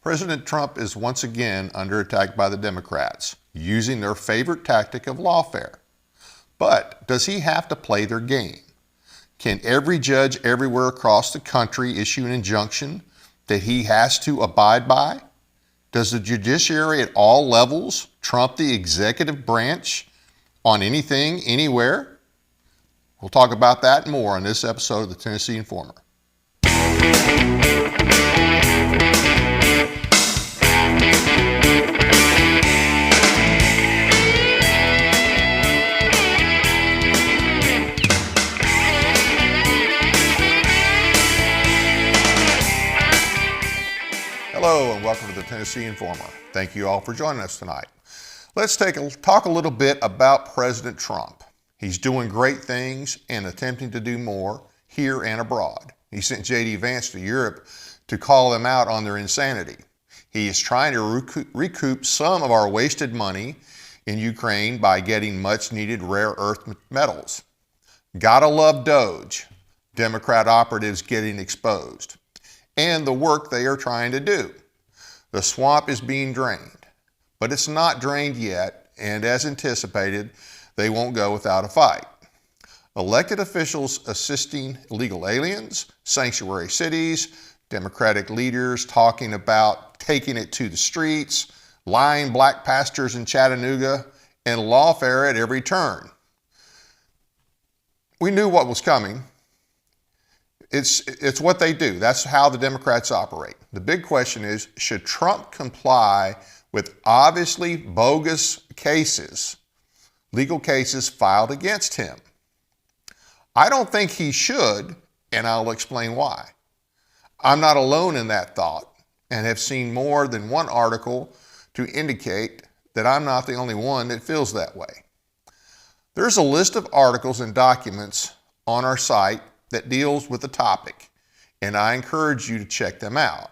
President Trump is once again under attack by the Democrats, using their favorite tactic of lawfare. But does he have to play their game? Can every judge everywhere across the country issue an injunction that he has to abide by? Does the judiciary at all levels trump the executive branch on anything, anywhere? We'll talk about that and more on this episode of the Tennessee Informer. Hello and welcome to the Tennessee Informer. Thank you all for joining us tonight. Let's talk a little bit about President Trump. He's doing great things and attempting to do more here and abroad. He sent Vance to Europe to call them out on their insanity. He is trying to recoup some of our wasted money in Ukraine by getting much needed rare earth metals. Gotta love Doge, Democrat operatives getting exposed, and the work they are trying to do. The swamp is being drained, but it's not drained yet, and as anticipated, they won't go without a fight. Elected officials assisting illegal aliens, sanctuary cities, Democratic leaders talking about taking it to the streets, lying black pastors in Chattanooga, and lawfare at every turn. We knew what was coming. It's what they do. That's how the Democrats operate. The big question is, should Trump comply with obviously bogus cases, legal cases filed against him? I don't think he should, and I'll explain why. I'm not alone in that thought and have seen more than one article to indicate that I'm not the only one that feels that way. There's a list of articles and documents on our site that deals with the topic, and I encourage you to check them out.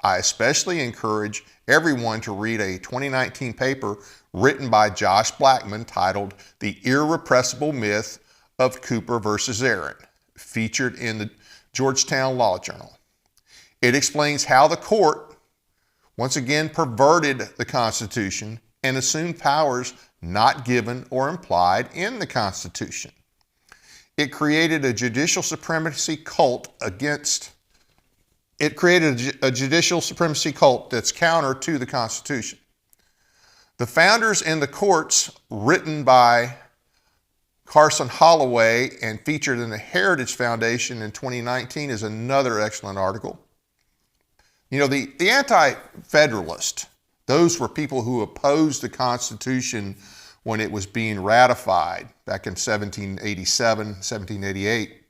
I especially encourage everyone to read a 2019 paper written by Josh Blackman titled The Irrepressible Myth of Cooper versus Aaron, featured in the Georgetown Law Journal. It explains how the court once again perverted the Constitution and assumed powers not given or implied in the Constitution. It created a judicial supremacy cult that's counter to the Constitution. The founders and the courts, written by Carson Holloway and featured in the Heritage Foundation in 2019, is another excellent article. You know, the anti-federalist, those were people who opposed the Constitution when it was being ratified back in 1787, 1788.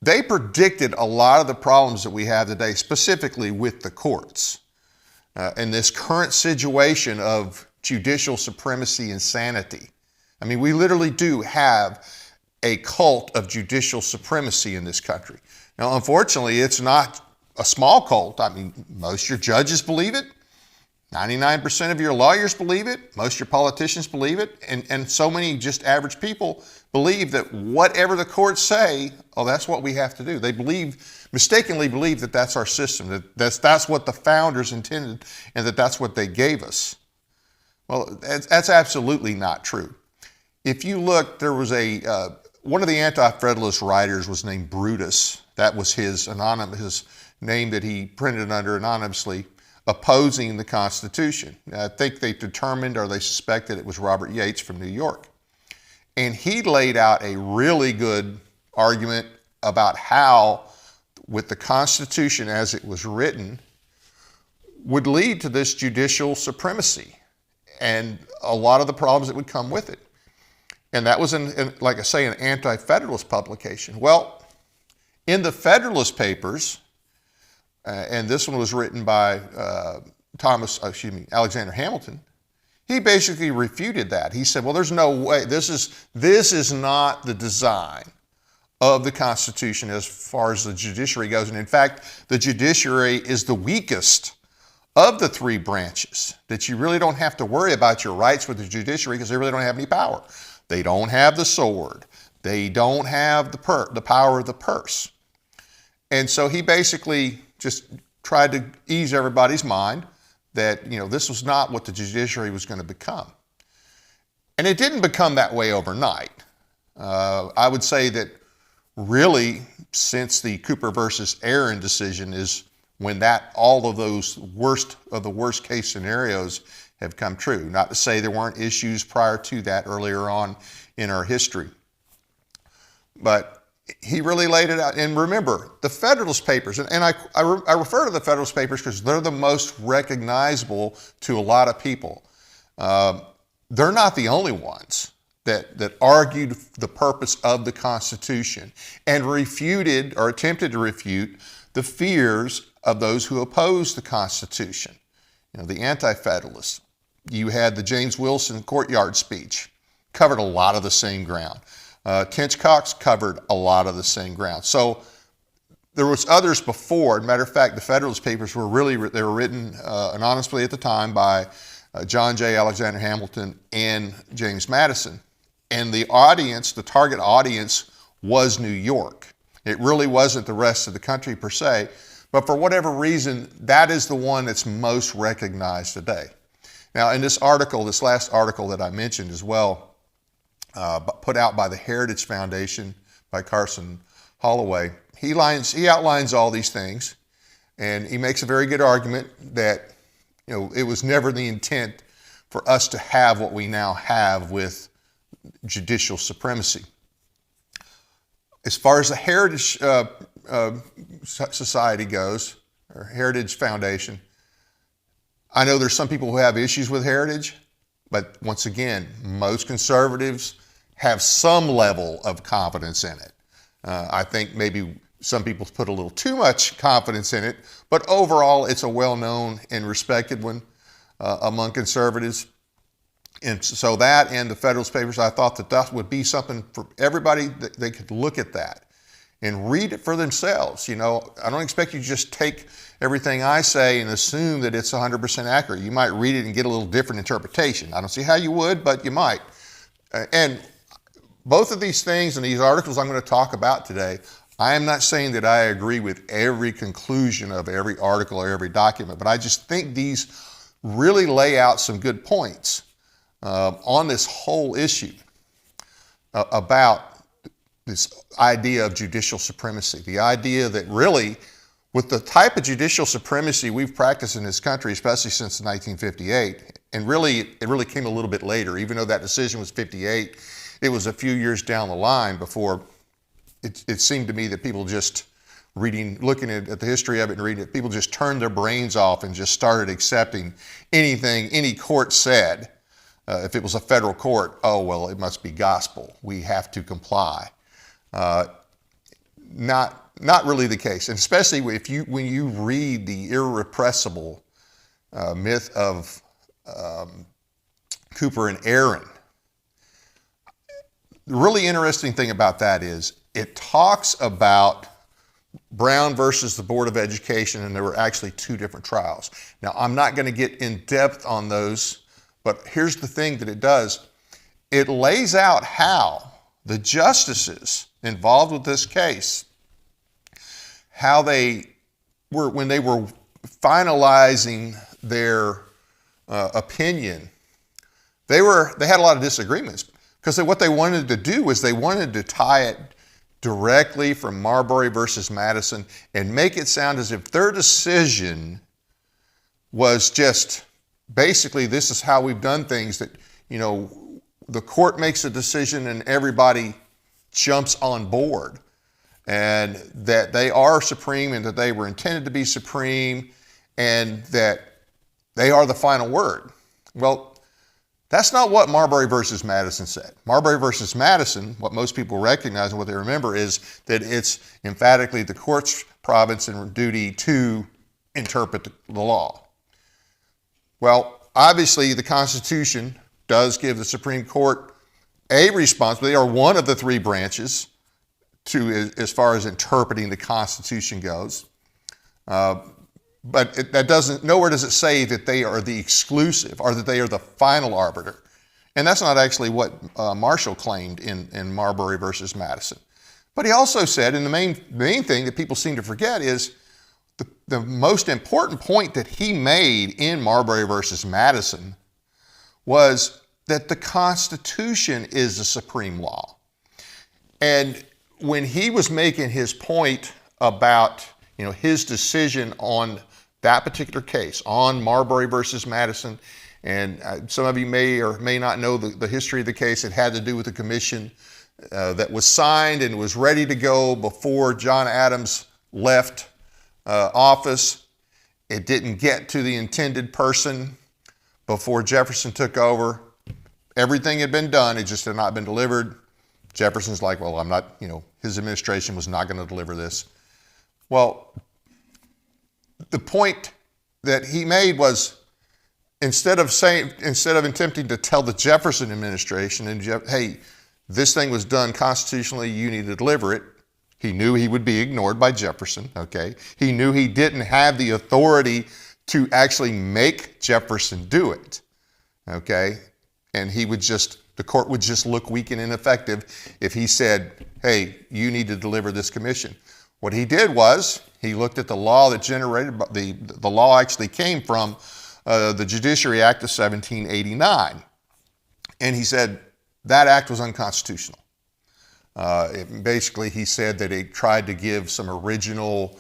They predicted a lot of the problems that we have today, specifically with the courts, in this current situation of judicial supremacy insanity. I mean, we literally do have a cult of judicial supremacy in this country. Now, unfortunately, it's not a small cult. I mean, most of your judges believe it. 99% of your lawyers believe it. Most of your politicians believe it. And so many just average people believe that whatever the courts say, oh, that's what we have to do. They mistakenly believe that that's our system, that's what the founders intended, and that's what they gave us. Well, that's absolutely not true. If you look, there was one of the anti-federalist writers was named Brutus. That was his name that he printed under anonymously, opposing the Constitution. I think they determined or they suspected it was Robert Yates from New York. And he laid out a really good argument about how, with the Constitution as it was written, would lead to this judicial supremacy and a lot of the problems that would come with it. And that was, like I say, an anti-federalist publication. Well, in the Federalist Papers, and this one was written by Alexander Hamilton, he basically refuted that. He said, well, there's no way, this is not the design of the Constitution as far as the judiciary goes. And in fact, the judiciary is the weakest of the three branches, that you really don't have to worry about your rights with the judiciary because they really don't have any power. They don't have the sword. They don't have the power of the purse. And so he basically just tried to ease everybody's mind that, this was not what the judiciary was going to become. And it didn't become that way overnight. I would say that really since the Cooper versus Aaron decision is when all of those worst case scenarios have come true. Not to say there weren't issues prior to that earlier on in our history. But he really laid it out. And remember, the Federalist Papers, and I refer to the Federalist Papers because they're the most recognizable to a lot of people. They're not the only ones that argued the purpose of the Constitution and refuted or attempted to refute the fears of those who opposed the Constitution. The Anti-Federalists. You had the James Wilson courtyard speech, covered a lot of the same ground. Tench Cox covered a lot of the same ground. So there was others before. As a matter of fact, the Federalist Papers were written anonymously at the time by John J. Alexander Hamilton and James Madison. And the target audience was New York. It really wasn't the rest of the country per se, but for whatever reason, that is the one that's most recognized today. Now, in this last article that I mentioned as well, put out by the Heritage Foundation by Carson Holloway, he outlines all these things, and he makes a very good argument that it was never the intent for us to have what we now have with judicial supremacy. As far as the Heritage Society goes, or Heritage Foundation, I know there's some people who have issues with Heritage, but once again, most conservatives have some level of confidence in it. I think maybe some people put a little too much confidence in it, but overall, it's a well-known and respected one among conservatives. And so that and the Federalist Papers, I thought that would be something for everybody that they could look at that and read it for themselves. I don't expect you to just take everything I say and assume that it's 100% accurate. You might read it and get a little different interpretation. I don't see how you would, but you might. And both of these things and these articles I'm going to talk about today, I am not saying that I agree with every conclusion of every article or every document, but I just think these really lay out some good points on this whole issue about this idea of judicial supremacy. The idea that really, with the type of judicial supremacy we've practiced in this country, especially since 1958, and really, it really came a little bit later, even though that decision was 58, it was a few years down the line before it seemed to me that people just looking at the history of it and reading it, people just turned their brains off and just started accepting anything any court said. If it was a federal court, oh, well, it must be gospel. We have to comply. Not really the case, and especially when you read the irrepressible myth of Cooper and Aaron. The really interesting thing about that is it talks about Brown versus the Board of Education, and there were actually two different trials. Now, I'm not going to get in depth on those, but here's the thing that it does. It lays out how the justices involved with this case, how they were, when they were finalizing their opinion, they had a lot of disagreements because what they wanted to do was they wanted to tie it directly from Marbury versus Madison and make it sound as if their decision was just basically, this is how we've done things, that, the court makes a decision and everybody jumps on board, and that they are supreme and that they were intended to be supreme and that they are the final word. Well, that's not what Marbury versus Madison said. Marbury versus Madison, what most people recognize and what they remember is that it's emphatically the court's province and duty to interpret the law. Well, obviously the Constitution does give the Supreme Court a responsibility, or one of the three branches, as far as interpreting the Constitution goes. But nowhere does it say that they are the exclusive or that they are the final arbiter. And that's not actually what Marshall claimed in Marbury versus Madison. But he also said, and the main thing that people seem to forget is the most important point that he made in Marbury versus Madison was that the Constitution is the supreme law. And when he was making his point about, his decision on that particular case, on Marbury versus Madison, and some of you may or may not know the history of the case. It had to do with a commission that was signed and was ready to go before John Adams left office. It didn't get to the intended person before Jefferson took over. Everything had been done, it just had not been delivered. Jefferson's like, well, I'm not, his administration was not going to deliver this. Well, the point that he made was, instead of attempting to tell the Jefferson administration, hey, this thing was done constitutionally, you need to deliver it. He knew he would be ignored by Jefferson, okay? He knew he didn't have the authority to actually make Jefferson do it, okay? And the court would just look weak and ineffective if he said, hey, you need to deliver this commission. What he did was, he looked at the law that generated, the law actually came from the Judiciary Act of 1789. And he said that act was unconstitutional. Basically, he said that it tried to give some original,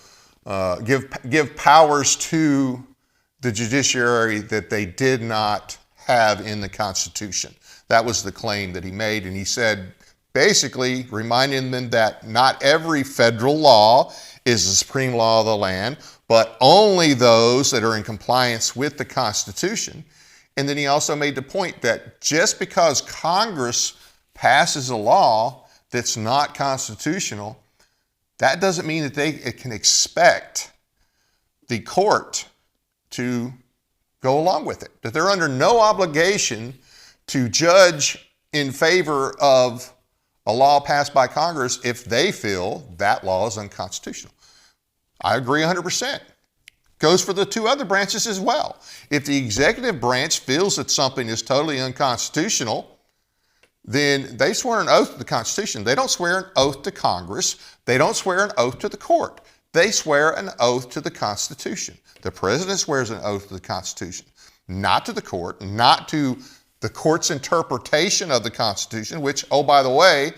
give powers to the judiciary that they did not have in the Constitution. That was the claim that he made. And he said, basically reminding them that not every federal law is the supreme law of the land, but only those that are in compliance with the Constitution. And then he also made the point that just because Congress passes a law that's not constitutional, that doesn't mean that it can expect the court to go along with it, that they're under no obligation to judge in favor of a law passed by Congress if they feel that law is unconstitutional. I agree 100%. Goes for the two other branches as well. If the executive branch feels that something is totally unconstitutional, then they swear an oath to the Constitution. They don't swear an oath to Congress. They don't swear an oath to the court. They swear an oath to the Constitution. The president swears an oath to the Constitution, not to the court, not to the court's interpretation of the Constitution, which, oh, by the way,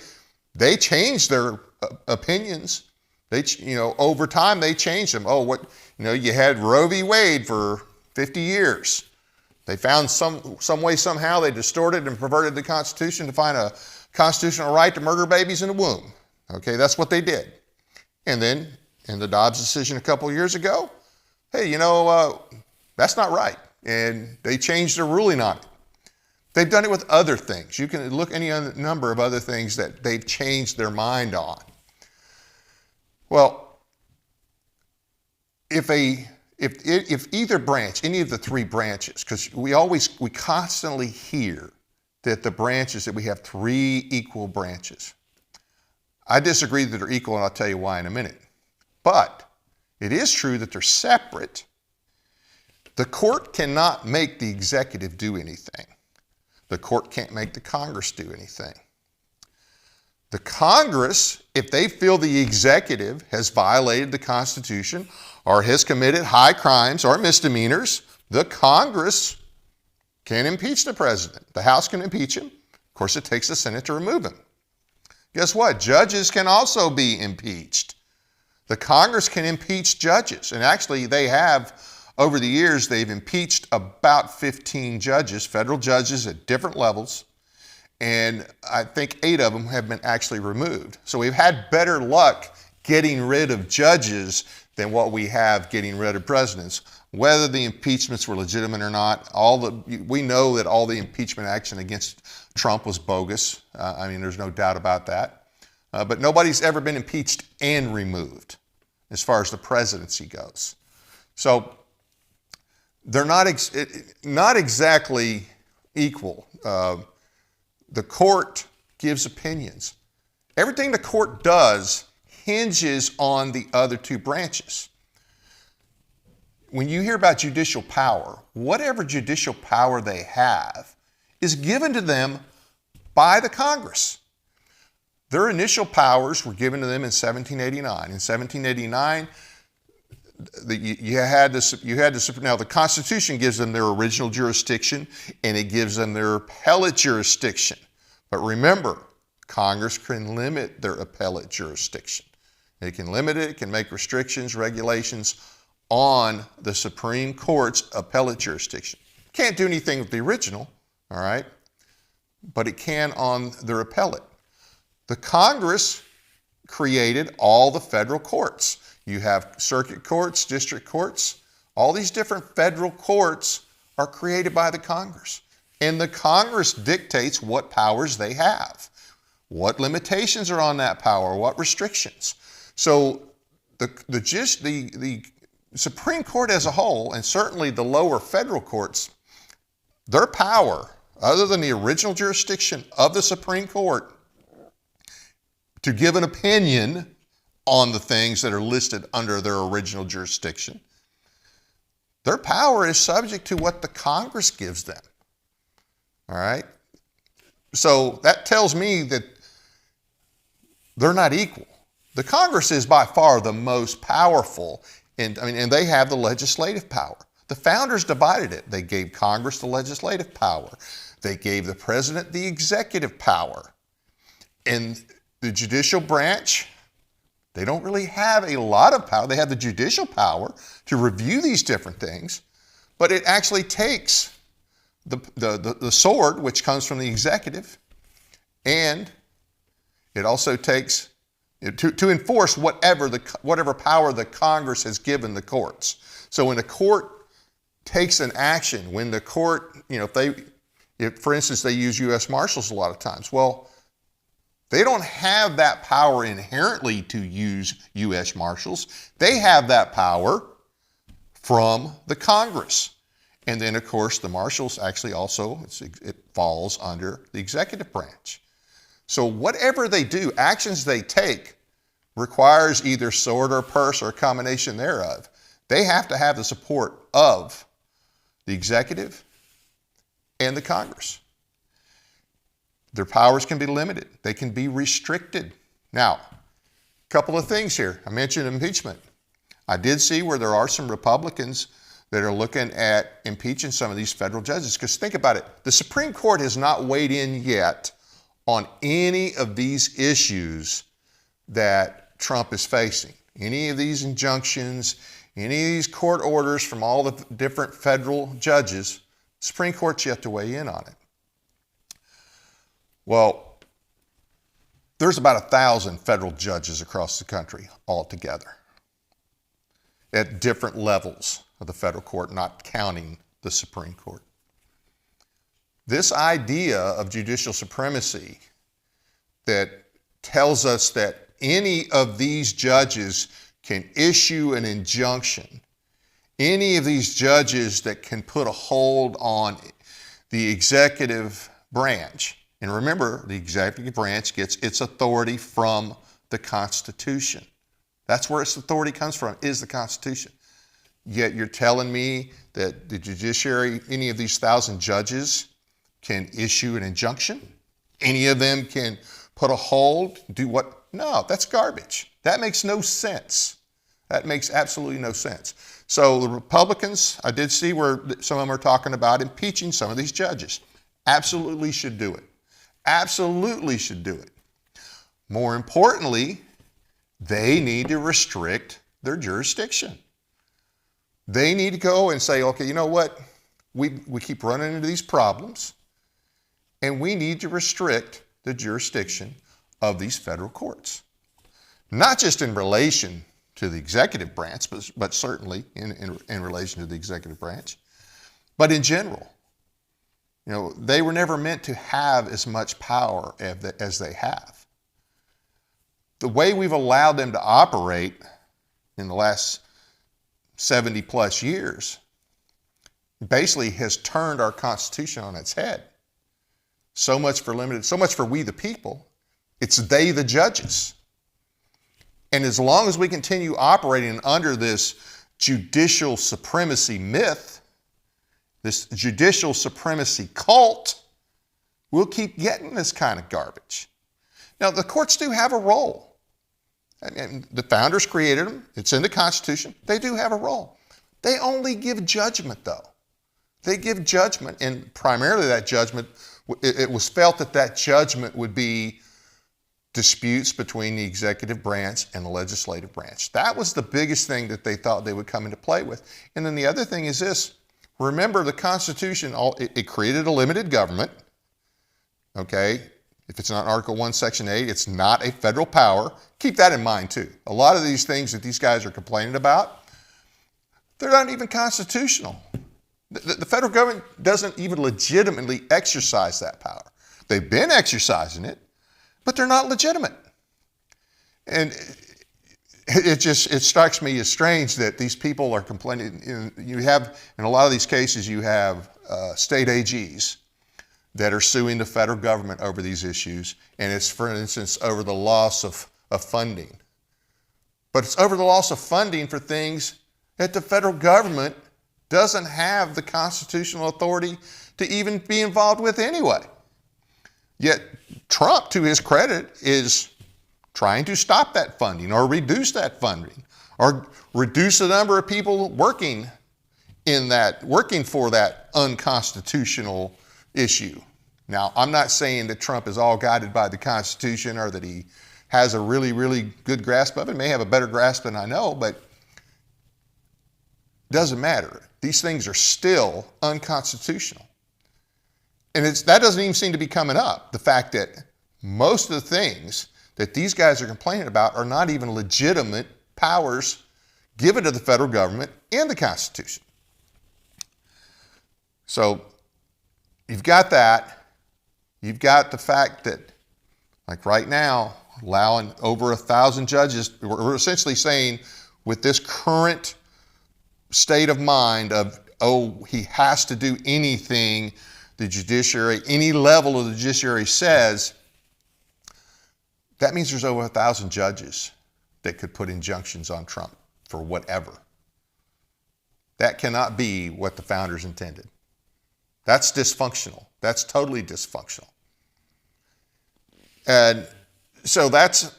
they changed their opinions. Over time, they changed them. You had Roe v. Wade for 50 years. They found some way, somehow, they distorted and perverted the Constitution to find a constitutional right to murder babies in the womb. Okay, that's what they did. And then, in the Dobbs decision a couple of years ago, hey, that's not right. And they changed their ruling on it. They've done it with other things. You can look any other number of other things that they've changed their mind on. Well, if either branch, any of the three branches, because we constantly hear that the branches, that we have three equal branches. I disagree that they're equal, and I'll tell you why in a minute. But it is true that they're separate. The court cannot make the executive do anything. The court can't make the Congress do anything. The Congress, if they feel the executive has violated the Constitution or has committed high crimes or misdemeanors, the Congress can impeach the president. The House can impeach him. Of course, it takes the Senate to remove him. Guess what? Judges can also be impeached. The Congress can impeach judges. And actually, they have, over the years, they've impeached about 15 judges, federal judges at different levels. And I think 8 of them have been actually removed. So we've had better luck getting rid of judges than what we have getting rid of presidents. Whether the impeachments were legitimate or not, we know that all the impeachment action against Trump was bogus. There's no doubt about that. But nobody's ever been impeached and removed as far as the presidency goes. So they're not exactly equal. The court gives opinions. Everything the court does hinges on the other two branches. When you hear about judicial power, whatever judicial power they have is given to them by the Congress. Their initial powers were given to them in 1789. In 1789, you had this. Now the Constitution gives them their original jurisdiction, and it gives them their appellate jurisdiction. But remember, Congress can limit their appellate jurisdiction. It can limit it. It can make restrictions, regulations on the Supreme Court's appellate jurisdiction. Can't do anything with the original, all right? But it can on their appellate. The Congress created all the federal courts. You have circuit courts, district courts. All these different federal courts are created by the Congress. And the Congress dictates what powers they have, what limitations are on that power, what restrictions. So the Supreme Court as a whole, and certainly the lower federal courts, their power, other than the original jurisdiction of the Supreme Court, to give an opinion on the things that are listed under their original jurisdiction, their power is subject to what the Congress gives them. All right? So that tells me that they're not equal. The Congress is by far the most powerful, and they have the legislative power. The founders divided it. They gave Congress the legislative power. They gave the president the executive power. And the judicial branch, they don't really have a lot of power. They have the judicial power to review these different things, but it actually takes the sword, which comes from the executive, and it also takes to enforce whatever power the Congress has given the courts. So when the court takes an action, when the court, if for instance they use U.S. Marshals a lot of times, well, they don't have that power inherently to use U.S. Marshals. They have that power from the Congress. And then, of course, the Marshals actually also, it falls under the executive branch. So whatever they do, actions they take, requires either sword or purse or a combination thereof. They have to have the support of the executive and the Congress. Their powers can be limited. They can be restricted. Now, a couple of things here. I mentioned impeachment. I did see where there are some Republicans that are looking at impeaching some of these federal judges. Because think about it. The Supreme Court has not weighed in yet on any of these issues that Trump is facing. Any of these injunctions, any of these court orders from all the different federal judges, the Supreme Court's yet to weigh in on it. Well, there's about 1,000 federal judges across the country altogether at different levels of the federal court, not counting the Supreme Court. This idea of judicial supremacy that tells us that any of these judges can issue an injunction, any of these judges that can put a hold on the executive branch. And remember, the executive branch gets its authority from the Constitution. That's where its authority comes from, is the Constitution. Yet you're telling me that the judiciary, any of these 1,000 judges, can issue an injunction? Any of them can put a hold, do what? No, that's garbage. That makes no sense. That makes absolutely no sense. So the Republicans, I did see where some of them are talking about impeaching some of these judges. Absolutely should do it. Absolutely should do it. More importantly, they need to restrict their jurisdiction. They need to go and say, okay, you know what? We keep running into these problems, and we need to restrict the jurisdiction of these federal courts. Not just in relation to the executive branch, but certainly in relation to the executive branch, but in general. They were never meant to have as much power as they have. The way we've allowed them to operate in the last 70 plus years basically has turned our Constitution on its head. So much for we the people. It's they the judges. And as long as we continue operating under this judicial supremacy myth, this judicial supremacy cult, we'll keep getting this kind of garbage. Now, the courts do have a role. And the founders created them. It's in the Constitution. They do have a role. They only give judgment, though. They give judgment, and primarily that judgment, it was felt that that judgment would be disputes between the executive branch and the legislative branch. That was the biggest thing that they thought they would come into play with. And then the other thing is this. Remember, the Constitution, it created a limited government, okay? If it's not Article 1, Section 8, it's not a federal power. Keep that in mind, too. A lot of these things that these guys are complaining about, they're not even constitutional. The federal government doesn't even legitimately exercise that power. They've been exercising it, but they're not legitimate. And it strikes me as strange that these people are complaining. You have, in a lot of these cases, you have state AGs that are suing the federal government over these issues, and it's, for instance, over the loss of funding. But it's over the loss of funding for things that the federal government doesn't have the constitutional authority to even be involved with anyway. Yet Trump, to his credit, is trying to stop that funding or reduce that funding or reduce the number of people working for that unconstitutional issue. Now, I'm not saying that Trump is all guided by the Constitution or that he has a really, really good grasp of it. He may have a better grasp than I know, but it doesn't matter. These things are still unconstitutional. And that doesn't even seem to be coming up. The fact that most of the things that these guys are complaining about are not even legitimate powers given to the federal government in the Constitution. So you've got that. You've got the fact that, like right now, allowing over 1,000 judges, we're essentially saying with this current state of mind of, he has to do anything the judiciary, any level of the judiciary says, that means there's over 1,000 judges that could put injunctions on Trump for whatever. That cannot be what the founders intended. That's dysfunctional. That's totally dysfunctional. And so that's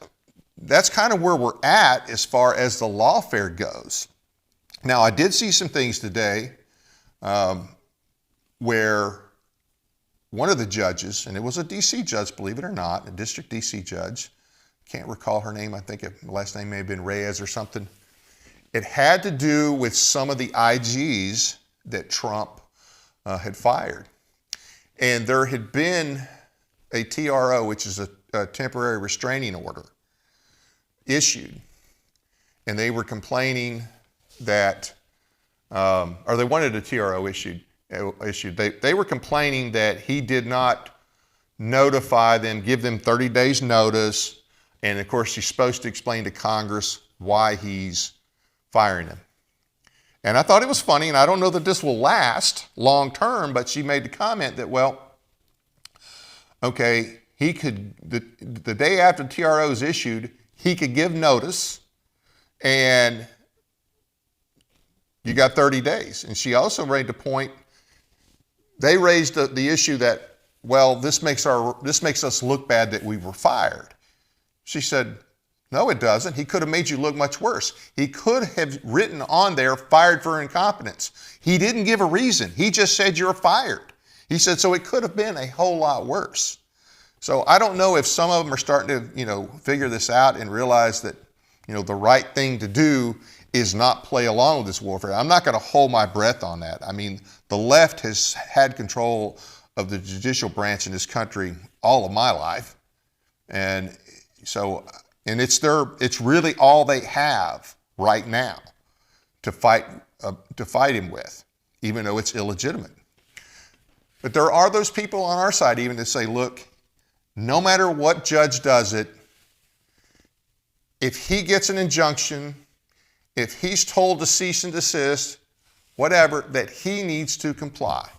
kind of where we're at as far as the lawfare goes. Now, I did see some things today where one of the judges, and it was a D.C. judge, believe it or not, a district D.C. judge, can't recall her name, I think the last name may have been Reyes or something. It had to do with some of the IGs that Trump had fired. And there had been a TRO, which is a temporary restraining order, issued. And they were complaining that, or they wanted a TRO issued. They were complaining that he did not notify them, give them 30 days notice, and of course he's supposed to explain to Congress why he's firing them. And I thought it was funny, and I don't know that this will last long term, but she made the comment that, well, okay, he could, the day after the TRO is issued, he could give notice, and you got 30 days. And she also made the point, they raised the issue that, well, this makes us look bad that we were fired. She said, no, it doesn't. He could have made you look much worse. He could have written on there, fired for incompetence. He didn't give a reason. He just said you're fired. He said, so it could have been a whole lot worse. So I don't know if some of them are starting to, figure this out and realize that, the right thing to do is not play along with this warfare. I'm not going to hold my breath on that. I mean, the left has had control of the judicial branch in this country all of my life. And so, and it's really all they have right now to fight him with, even though it's illegitimate. But there are those people on our side even that say, look, no matter what judge does it, if he gets an injunction, if he's told to cease and desist, whatever, that he needs to comply.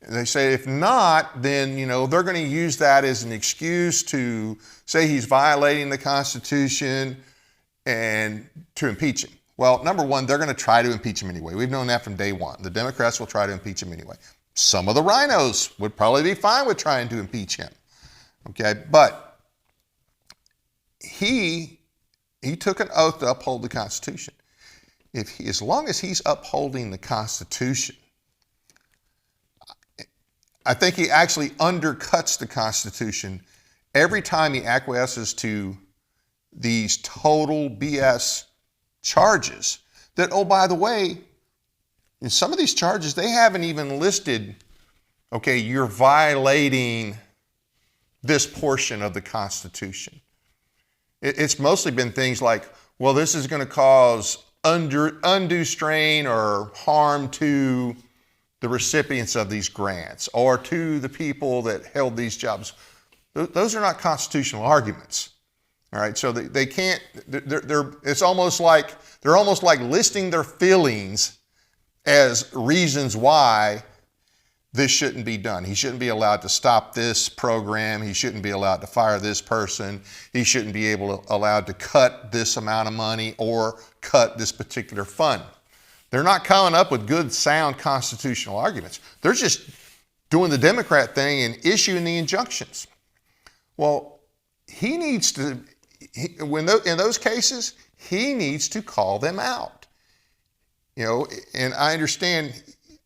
And they say if not, then, they're going to use that as an excuse to say he's violating the Constitution and to impeach him. Well, number one, they're going to try to impeach him anyway. We've known that from day one. The Democrats will try to impeach him anyway. Some of the rhinos would probably be fine with trying to impeach him. Okay, but he he took an oath to uphold the Constitution. As long as he's upholding the Constitution, I think he actually undercuts the Constitution every time he acquiesces to these total BS charges that, oh, by the way, in some of these charges, they haven't even listed, okay, you're violating this portion of the Constitution. It's mostly been things like, well, this is going to cause undue strain or harm to the recipients of these grants or to the people that held these jobs. Those are not constitutional arguments. All right, so they can't. It's almost like they're almost like listing their feelings as reasons why this shouldn't be done. He shouldn't be allowed to stop this program. He shouldn't be allowed to fire this person. He shouldn't be allowed to cut this amount of money or cut this particular fund. They're not coming up with good, sound constitutional arguments. They're just doing the Democrat thing and issuing the injunctions. Well, he needs to, in those cases, he needs to call them out. You know, and I understand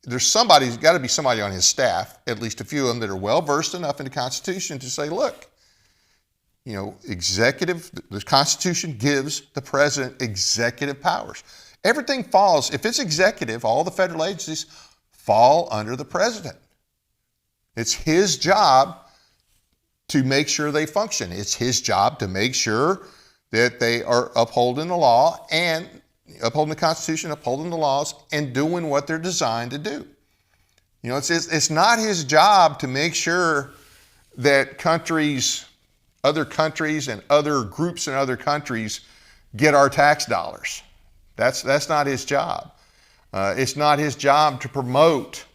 there's got to be somebody on his staff, at least a few of them, that are well-versed enough in the Constitution to say, look, you know, the Constitution gives the president executive powers. Everything falls, if it's executive, all the federal agencies fall under the president. It's his job to make sure they function. It's his job to make sure that they are upholding the law and upholding the Constitution, upholding the laws, and doing what they're designed to do. You know, it's not his job to make sure that other countries and other groups in other countries get our tax dollars. That's not his job. It's not his job to promote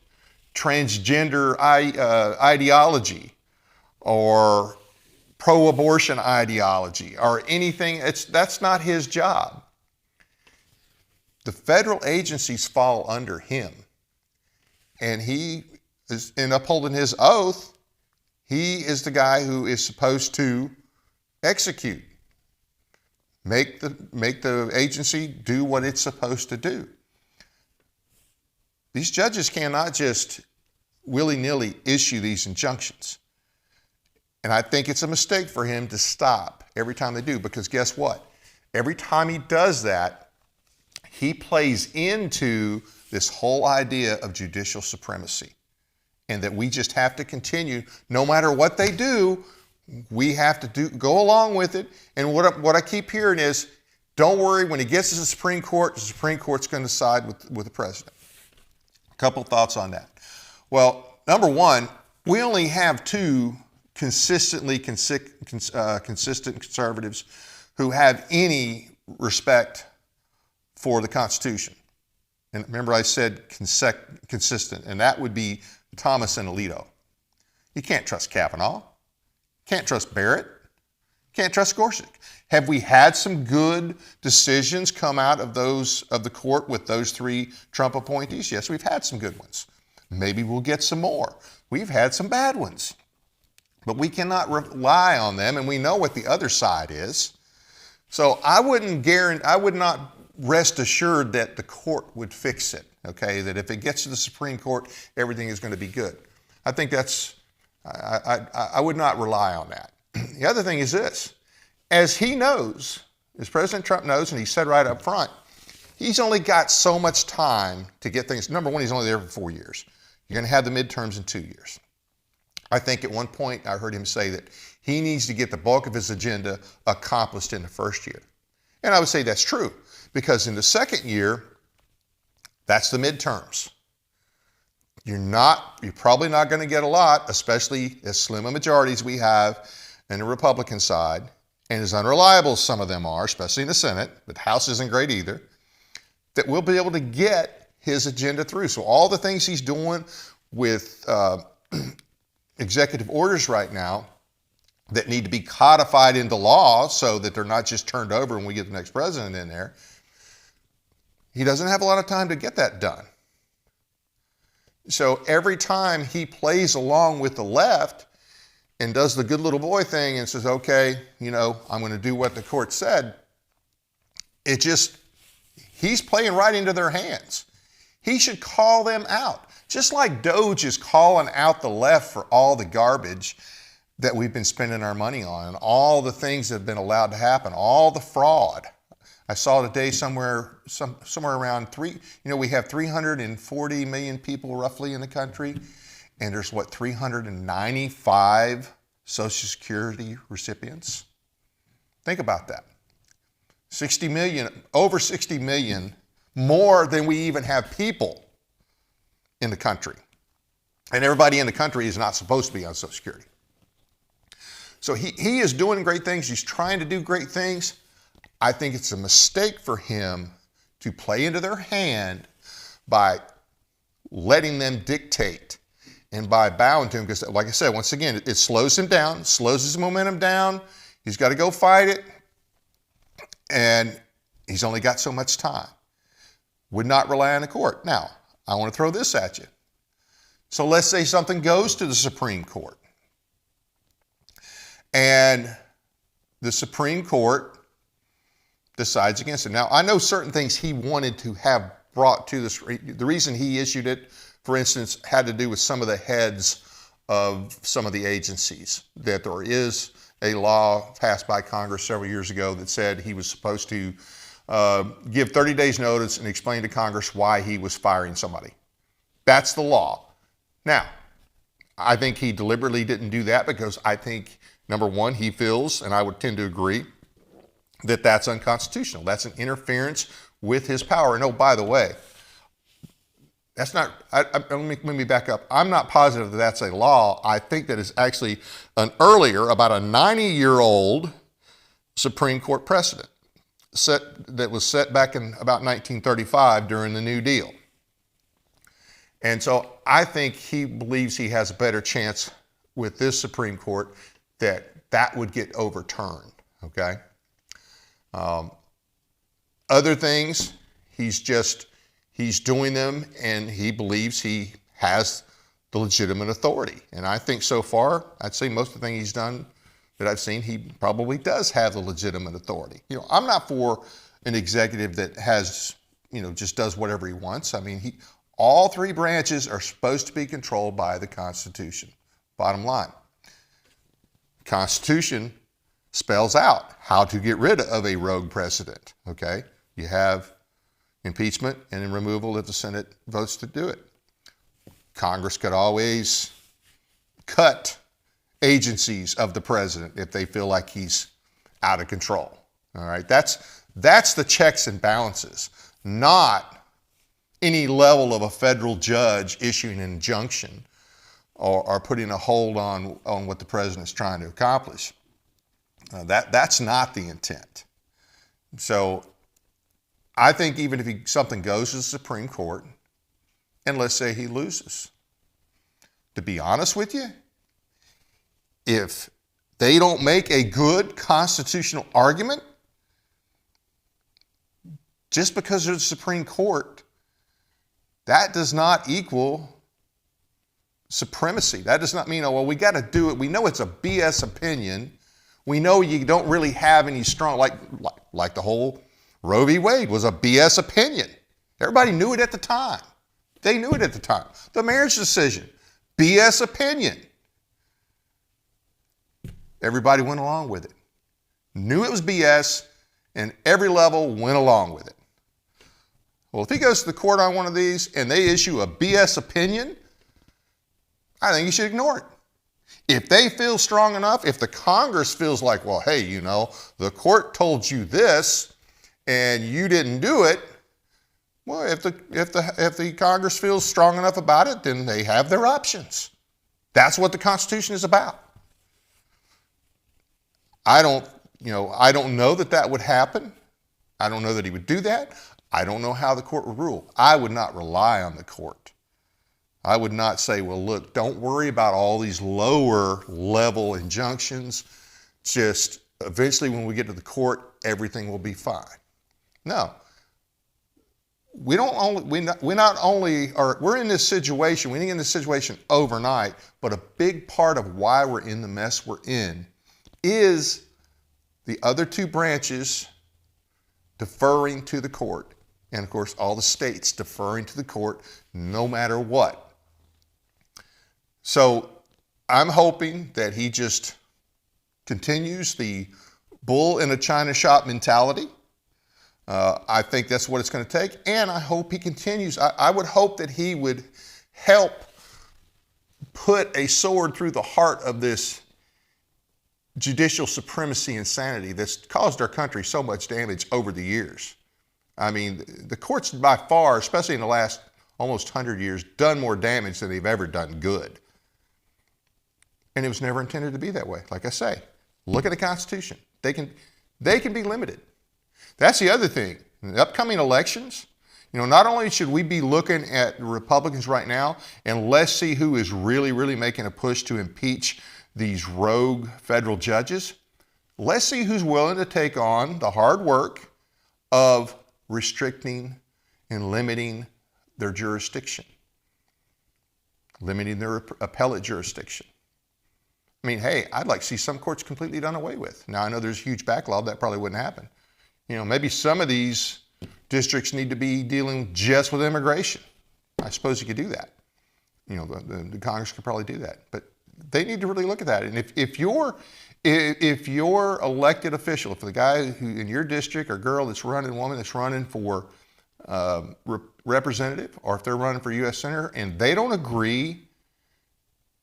transgender ideology or pro-abortion ideology or anything. That's not his job. The federal agencies fall under him. And he is, in upholding his oath, he is the guy who is supposed to execute. Make the agency do what it's supposed to do. These judges cannot just willy-nilly issue these injunctions. And I think it's a mistake for him to stop every time they do, because guess what? Every time he does that, he plays into this whole idea of judicial supremacy, and that we just have to continue, no matter what they do, we have to go along with it. And what I keep hearing is, don't worry, when he gets to the Supreme Court's going to side with the president. A couple thoughts on that. Well, number one, we only have two consistent conservatives who have any respect for the Constitution. And remember, I said consistent, and that would be Thomas and Alito. You can't trust Kavanaugh. Can't trust Barrett. Can't trust Gorsuch. Have we had some good decisions come out of the court with those three Trump appointees? Yes, we've had some good ones. Maybe we'll get some more. We've had some bad ones. But we cannot rely on them, and we know what the other side is. So I would not rest assured that the court would fix it, okay? That if it gets to the Supreme Court, everything is going to be good. I think I would not rely on that. The other thing is this. As he knows, as President Trump knows, and he said right up front, he's only got so much time to get things. Number one, he's only there for 4 years. You're going to have the midterms in 2 years. I think at one point I heard him say that he needs to get the bulk of his agenda accomplished in the first year. And I would say that's true, because in the second year, that's the midterms. You're probably not going to get a lot, especially as slim a majorities we have in the Republican side, and as unreliable as some of them are, especially in the Senate, but the House isn't great either, that we'll be able to get his agenda through. So all the things he's doing with executive orders right now that need to be codified into law so that they're not just turned over when we get the next president in there, he doesn't have a lot of time to get that done. So every time he plays along with the left and does the good little boy thing and says, okay, you know, I'm going to do what the court said, he's playing right into their hands. He should call them out. Just like Doge is calling out the left for all the garbage that we've been spending our money on and all the things that have been allowed to happen, all the fraud. I saw today somewhere around we have 340 million people roughly in the country, and there's 395 Social Security recipients. Think about that. 60 million, over 60 million, more than we even have people in the country. And everybody in the country is not supposed to be on Social Security. So he is doing great things. He's trying to do great things. I think it's a mistake for him to play into their hand by letting them dictate and by bowing to him. Because like I said, once again, it slows him down, slows his momentum down. He's got to go fight it. And he's only got so much time. Would not rely on the court. Now, I want to throw this at you. So let's say something goes to the Supreme Court. And the Supreme Court decides against it. Now, I know certain things he wanted to have brought to this. The reason he issued it, for instance, had to do with some of the heads of some of the agencies, that there is a law passed by Congress several years ago that said he was supposed to give 30 days notice and explain to Congress why he was firing somebody. That's the law. Now, I think he deliberately didn't do that because I think, number one, he feels, and I would tend to agree, that that's unconstitutional. That's an interference with his power. And oh, by the way, that's not, let me back up. I'm not positive that that's a law. I think that it's actually about a 90-year-old Supreme Court precedent that was set back in about 1935 during the New Deal. And so I think he believes he has a better chance with this Supreme Court that would get overturned, okay? Other things, he's doing them and he believes he has the legitimate authority. And I think so far, I'd say most of the things he's done that I've seen, he probably does have the legitimate authority. I'm not for an executive that has, just does whatever he wants. I mean, all three branches are supposed to be controlled by the Constitution. Bottom line. Constitution spells out how to get rid of a rogue president, okay? You have impeachment and removal if the Senate votes to do it. Congress could always cut agencies of the president if they feel like he's out of control, all right? That's the checks and balances, not any level of a federal judge issuing an injunction or putting a hold on what the president is trying to accomplish. That's not the intent. So I think even if something goes to the Supreme Court, and let's say he loses, to be honest with you, if they don't make a good constitutional argument, just because there's the Supreme Court, that does not equal supremacy. That does not mean, we got to do it. We know it's a BS opinion. We know you don't really have any strong, like the whole Roe v. Wade was a BS opinion. Everybody knew it at the time. They knew it at the time. The marriage decision, BS opinion. Everybody went along with it. Knew it was BS, and every level went along with it. Well, if he goes to the court on one of these and they issue a BS opinion, I think you should ignore it. If they feel strong enough, if the Congress feels like, hey, the court told you this and you didn't do it, if the Congress feels strong enough about it, then they have their options. That's what the Constitution is about. I don't know that would happen. I don't know that he would do that. I don't know how the court would rule. I would not rely on the court. I would not say, look, don't worry about all these lower level injunctions. Just eventually when we get to the court, everything will be fine. No. We're in this situation, we didn't get in this situation overnight, but a big part of why we're in the mess we're in is the other two branches deferring to the court, and of course all the states deferring to the court no matter what. So I'm hoping that he just continues the bull in a china shop mentality. I think that's what it's going to take, and I hope he continues. I would hope that he would help put a sword through the heart of this judicial supremacy insanity that's caused our country so much damage over the years. I mean, the courts by far, especially in the last almost 100 years, done more damage than they've ever done good. And it was never intended to be that way. Like I say, look at the Constitution. They can be limited. That's the other thing. In the upcoming elections, not only should we be looking at the Republicans right now, and let's see who is really, really making a push to impeach these rogue federal judges, let's see who's willing to take on the hard work of restricting and limiting their jurisdiction, limiting their appellate jurisdiction. I mean, hey, I'd like to see some courts completely done away with. Now, I know there's a huge backlog. That probably wouldn't happen. Maybe some of these districts need to be dealing just with immigration. I suppose you could do that. The Congress could probably do that. But they need to really look at that. And if your elected official, if the guy who in your district or girl that's running, woman that's running for representative, or if they're running for U.S. Senator, and they don't agree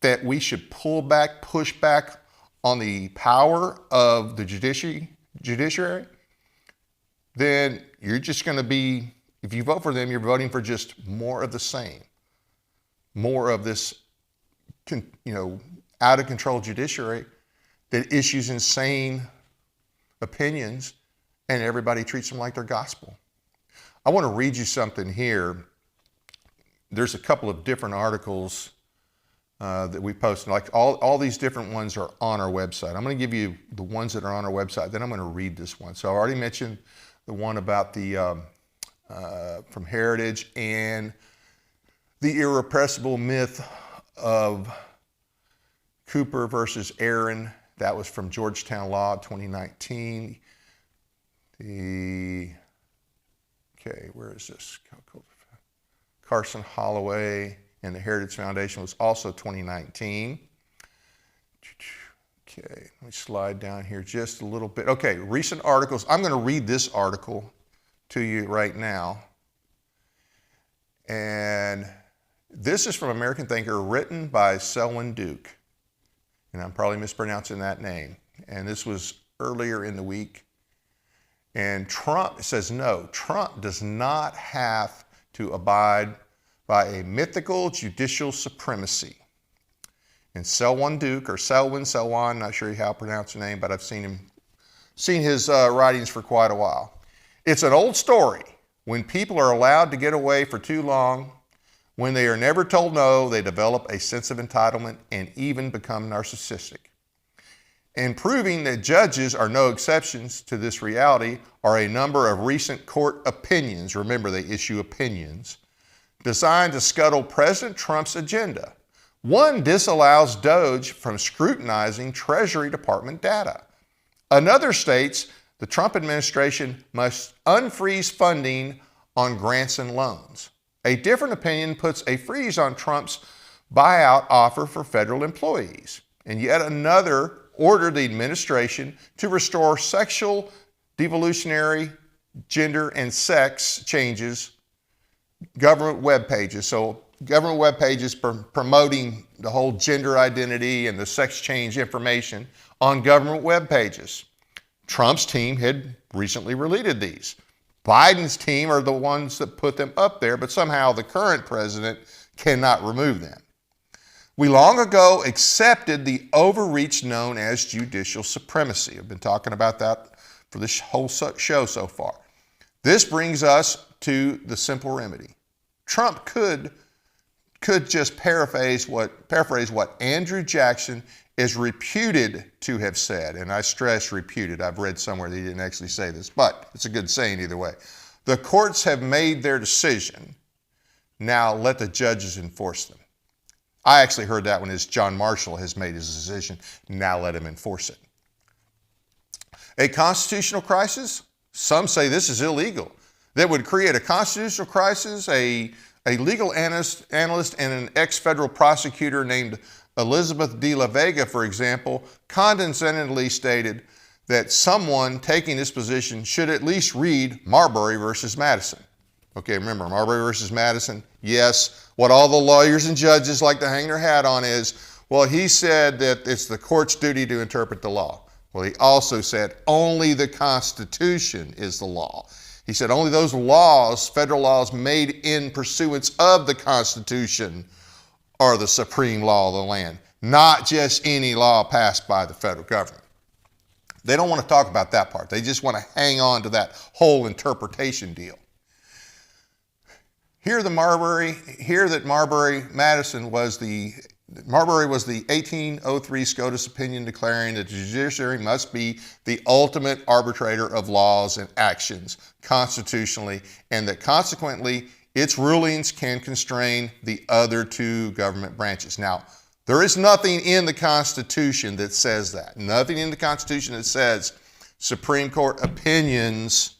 that we should push back on the power of the judiciary, then you're just going to be, if you vote for them, you're voting for just more of the same, more of this, out of control judiciary that issues insane opinions and everybody treats them like they're gospel. I want to read you something here. There's a couple of different articles that we posted. Like all these different ones are on our website. I'm going to give you the ones that are on our website. Then I'm going to read this one. So I already mentioned the one about the from Heritage and the irrepressible myth of Cooper versus Aaron. That was from Georgetown Law 2019. Where is this? Carson Holloway and the Heritage Foundation was also 2019. Okay, let me slide down here just a little bit. Okay, recent articles. I'm going to read this article to you right now. And this is from American Thinker, written by Selwyn Duke. And I'm probably mispronouncing that name. And this was earlier in the week. And Trump says, no, Trump does not have to abide by a mythical judicial supremacy. And Selwyn Duke, or Selwyn, not sure how to pronounce the name, but I've seen his writings for quite a while. It's an old story. When people are allowed to get away for too long, when they are never told no, they develop a sense of entitlement and even become narcissistic. And proving that judges are no exceptions to this reality are a number of recent court opinions, remember they issue opinions, designed to scuttle President Trump's agenda. One disallows DOJ from scrutinizing Treasury Department data. Another states the Trump administration must unfreeze funding on grants and loans. A different opinion puts a freeze on Trump's buyout offer for federal employees. And yet another ordered the administration to restore sexual, devolutionary, gender, and sex changes government web pages. So government web pages promoting the whole gender identity and the sex change information on government web pages. Trump's team had recently deleted these. Biden's team are the ones that put them up there, but somehow the current president cannot remove them. We long ago accepted the overreach known as judicial supremacy. I've been talking about that for this whole show so far. This brings us to the simple remedy. Trump could just paraphrase what Andrew Jackson is reputed to have said, and I stress reputed. I've read somewhere that he didn't actually say this, but it's a good saying either way. The courts have made their decision. Now let the judges enforce them. I actually heard that one as John Marshall has made his decision. Now let him enforce it. A constitutional crisis? Some say this is illegal. That would create a constitutional crisis. A legal analyst and an ex-federal prosecutor named Elizabeth de la Vega, for example, condescendingly stated that someone taking this position should at least read Marbury versus Madison. Okay, remember, Marbury versus Madison, yes, what all the lawyers and judges like to hang their hat on is, well, he said that it's the court's duty to interpret the law. Well, he also said only the Constitution is the law. He said only those laws, federal laws made in pursuance of the Constitution, are the supreme law of the land, not just any law passed by the federal government. They don't want to talk about that part. They just want to hang on to that whole interpretation deal. Here that Marbury was the 1803 SCOTUS opinion declaring that the judiciary must be the ultimate arbitrator of laws and actions constitutionally, and that consequently its rulings can constrain the other two government branches. Now, there is nothing in the Constitution that says that. Nothing in the Constitution that says Supreme Court opinions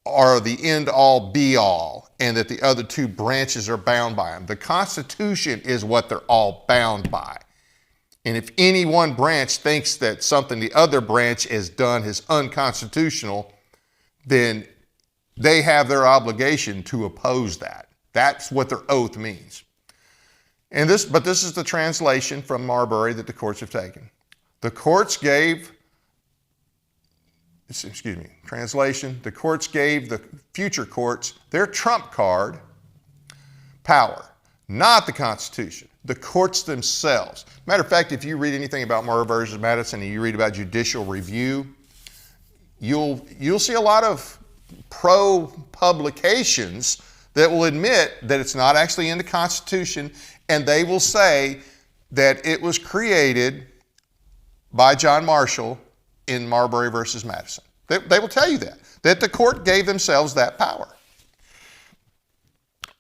are the end-all, be-all, and that the other two branches are bound by them. The Constitution is what they're all bound by. And if any one branch thinks that something the other branch has done is unconstitutional, then they have their obligation to oppose that. That's what their oath means. But this is the translation from Marbury that the courts have taken. The courts gave the courts gave the future courts their trump card power, not the Constitution, the courts themselves. Matter of fact, if you read anything about Marbury versus Madison and you read about judicial review, you'll see a lot of pro-publications that will admit that it's not actually in the Constitution, and they will say that it was created by John Marshall in Marbury versus Madison. They will tell you that the court gave themselves that power.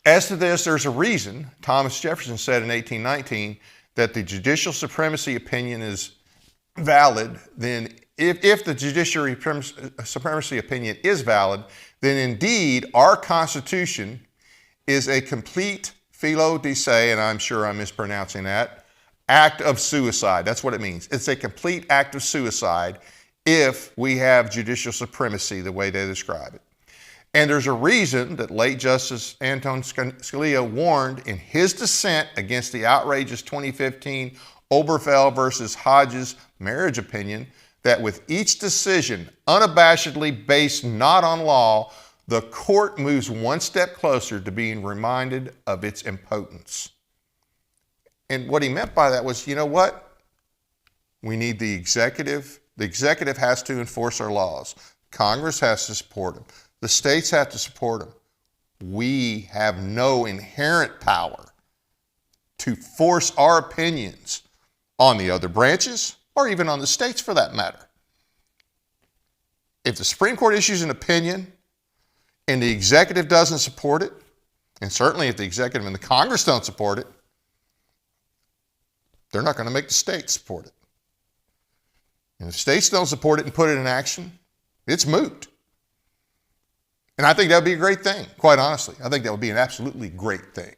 As to this, there's a reason. Thomas Jefferson said in 1819 that the judicial supremacy opinion is valid. Then if the judicial supremacy opinion is valid, then indeed our Constitution is a complete philo de se, and I'm sure I'm mispronouncing that, act of suicide. That's what it means. It's a complete act of suicide if we have judicial supremacy the way they describe it. And there's a reason that late Justice Anton Scalia warned in his dissent against the outrageous 2015 Obergefell versus Hodges marriage opinion that with each decision unabashedly based not on law, the court moves one step closer to being reminded of its impotence. And what he meant by that was, you know what? We need the executive. The executive has to enforce our laws. Congress has to support them. The states have to support them. We have no inherent power to force our opinions on the other branches or even on the states for that matter. If the Supreme Court issues an opinion and the executive doesn't support it, and certainly if the executive and the Congress don't support it, they're not going to make the states support it. And if states don't support it and put it in action, it's moot. And I think that would be a great thing, quite honestly. I think that would be an absolutely great thing.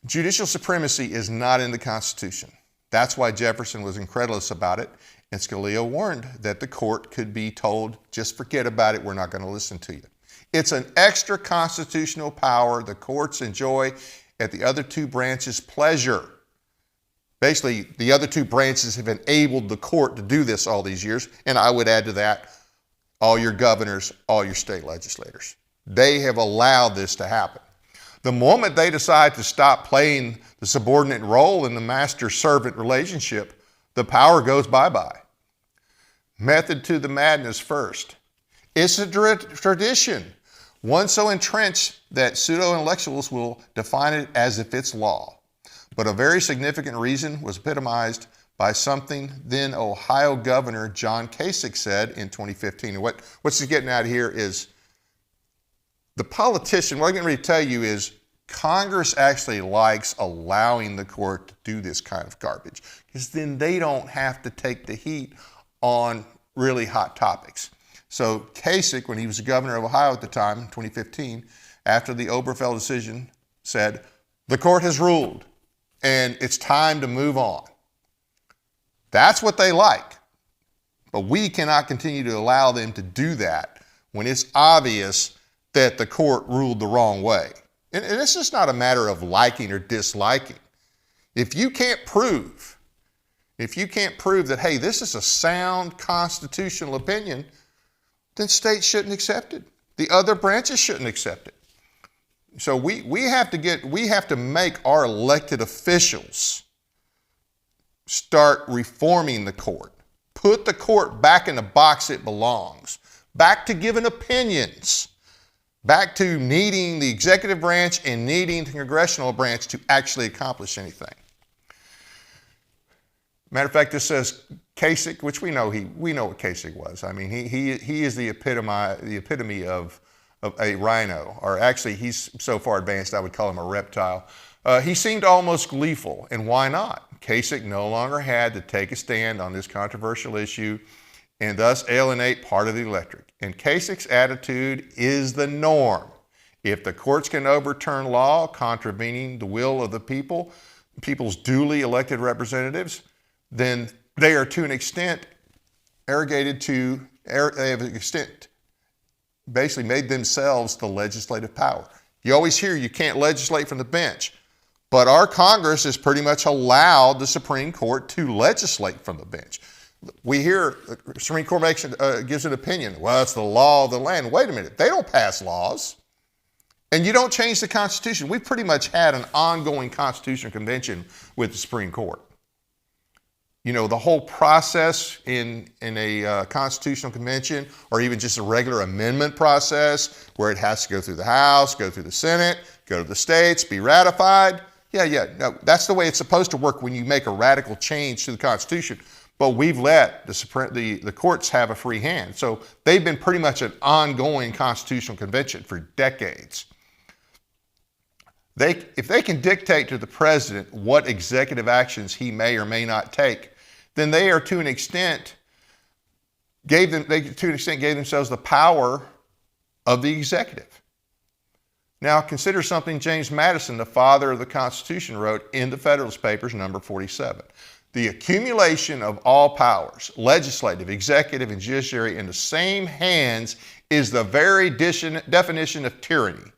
Judicial supremacy is not in the Constitution. That's why Jefferson was incredulous about it, and Scalia warned that the court could be told, just forget about it, we're not going to listen to you. It's an extra constitutional power the courts enjoy at the other two branches' pleasure. Basically, the other two branches have enabled the court to do this all these years, and I would add to that all your governors, all your state legislators. They have allowed this to happen. The moment they decide to stop playing the subordinate role in the master-servant relationship, the power goes bye-bye. Method to the madness first. It's a tradition, one so entrenched that pseudo-intellectuals will define it as if it's law. But a very significant reason was epitomized by something then Ohio Governor John Kasich said in 2015. And what he's getting at here is the politician, what I'm going to tell you is Congress actually likes allowing the court to do this kind of garbage because then they don't have to take the heat on really hot topics. So Kasich, when he was the governor of Ohio at the time, in 2015, after the Obergefell decision, said, the court has ruled and it's time to move on. That's what they like. But we cannot continue to allow them to do that when it's obvious that the court ruled the wrong way. And it's just not a matter of liking or disliking. If you can't prove that, hey, this is a sound constitutional opinion, then states shouldn't accept it. The other branches shouldn't accept it. So we have to make our elected officials start reforming the court. Put the court back in the box it belongs. Back to giving opinions. Back to needing the executive branch and needing the congressional branch to actually accomplish anything. Matter of fact, this says Kasich, which we know what Kasich was. I mean, he is the epitome of a rhino, or actually he's so far advanced I would call him a reptile. He seemed almost gleeful, and why not? Kasich no longer had to take a stand on this controversial issue and thus alienate part of the electorate. And Kasich's attitude is the norm. If the courts can overturn law contravening the will of the people, people's duly elected representatives, then they are to an extent basically made themselves the legislative power. You always hear you can't legislate from the bench, but our Congress has pretty much allowed the Supreme Court to legislate from the bench. We hear the Supreme Court gives an opinion. Well, it's the law of the land. Wait a minute. They don't pass laws. And you don't change the Constitution. We've pretty much had an ongoing constitutional convention with the Supreme Court. You know, the whole process in a constitutional convention, or even just a regular amendment process where it has to go through the House, go through the Senate, go to the states, be ratified. No, that's the way it's supposed to work when you make a radical change to the Constitution. But we've let the courts have a free hand. So they've been pretty much an ongoing constitutional convention for decades. If they can dictate to the president what executive actions he may or may not take, then they are to an extent gave themselves the power of the executive. Now consider something James Madison, the father of the Constitution, wrote in the Federalist Papers, number 47. The accumulation of all powers, legislative, executive, and judiciary, in the same hands is the very definition of tyranny.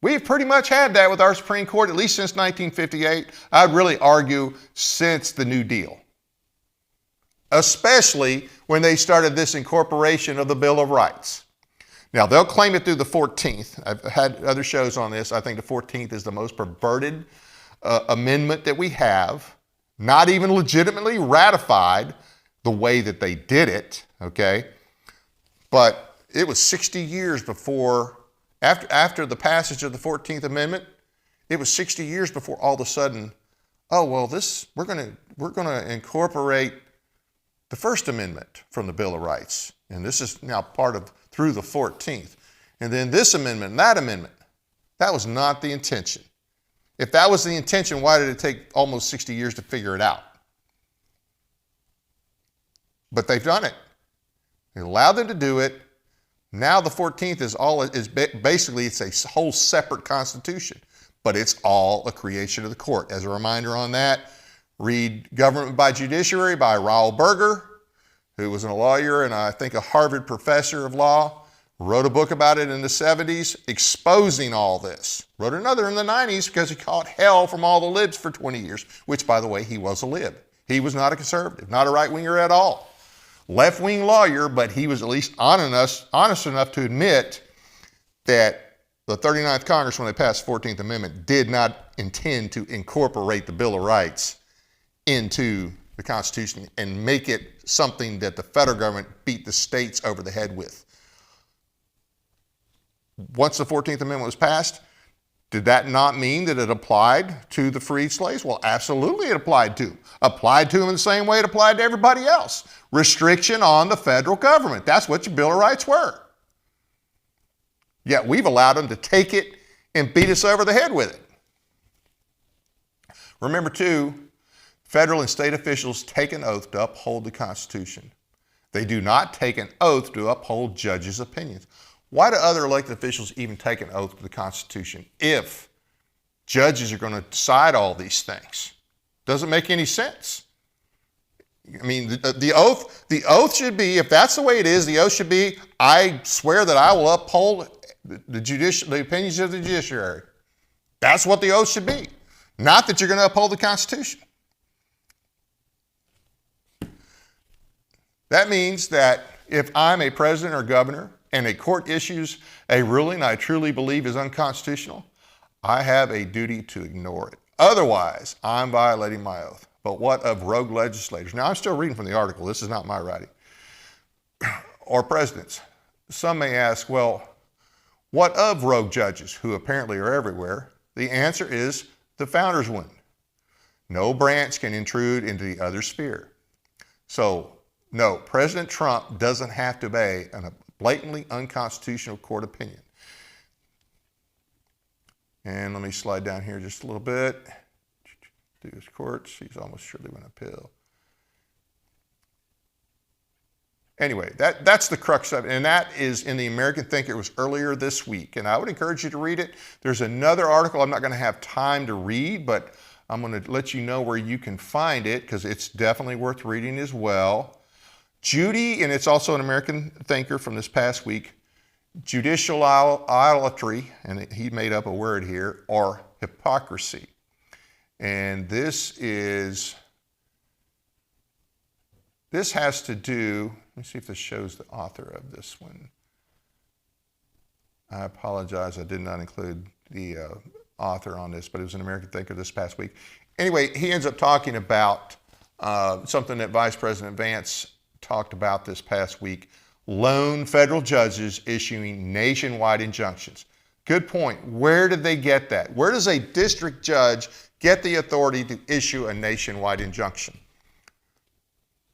We've pretty much had that with our Supreme Court, at least since 1958. I'd really argue since the New Deal, especially when they started this incorporation of the Bill of Rights. Now, they'll claim it through the 14th. I've had other shows on this. I think the 14th is the most perverted amendment that we have, not even legitimately ratified the way that they did it, okay? But it was 60 years before, after the passage of the 14th Amendment, it was 60 years before all of a sudden, oh, well, we're gonna incorporate the First Amendment from the Bill of Rights. And this is now through the 14th. And then this amendment and that amendment. That was not the intention. If that was the intention, why did it take almost 60 years to figure it out? But they've done it. They allowed them to do it. Now the 14th is basically it's a whole separate constitution, but it's all a creation of the court. As a reminder on that, read Government by Judiciary by Raoul Berger, who was a lawyer and I think a Harvard professor of law. Wrote a book about it in the 70s, exposing all this. Wrote another in the 90s because he caught hell from all the libs for 20 years, which, by the way, he was a lib. He was not a conservative, not a right-winger at all. Left-wing lawyer, but he was at least honest enough to admit that the 39th Congress, when they passed the 14th Amendment, did not intend to incorporate the Bill of Rights into the Constitution and make it something that the federal government beat the states over the head with. Once the 14th Amendment was passed, did that not mean that it applied to the freed slaves? Well, absolutely it applied to them. Applied to them in the same way it applied to everybody else. Restriction on the federal government. That's what your Bill of Rights were. Yet we've allowed them to take it and beat us over the head with it. Remember, too, federal and state officials take an oath to uphold the Constitution. They do not take an oath to uphold judges' opinions. Why do other elected officials even take an oath to the Constitution if judges are going to decide all these things? Doesn't make any sense. I mean, the oath should be, if that's the way it is, the oath should be, I swear that I will uphold the opinions of the judiciary. That's what the oath should be. Not that you're going to uphold the Constitution. That means that if I'm a president or governor and a court issues a ruling I truly believe is unconstitutional, I have a duty to ignore it. Otherwise, I'm violating my oath. But what of rogue legislators? Now, I'm still reading from the article. This is not my writing. Or presidents. Some may ask, well, what of rogue judges who apparently are everywhere? The answer is the founders win. No branch can intrude into the other sphere. So, no, President Trump doesn't have to obey a blatantly unconstitutional court opinion. And let me slide down here just a little bit. Do his courts. He's almost surely went uphill. Anyway, that's the crux of it, and that is in the American Thinker. It was earlier this week, and I would encourage you to read it. There's another article I'm not going to have time to read, but I'm going to let you know where you can find it because it's definitely worth reading as well. Judy, and it's also an American Thinker from this past week, judicial idolatry, and he made up a word here, or hypocrisy. And this has to do, let me see if this shows the author of this one. I apologize, I did not include the author on this, but it was an American Thinker this past week. Anyway, he ends up talking about something that Vice President Vance talked about this past week, lone federal judges issuing nationwide injunctions. Good point. Where did they get that? Where does a district judge get the authority to issue a nationwide injunction?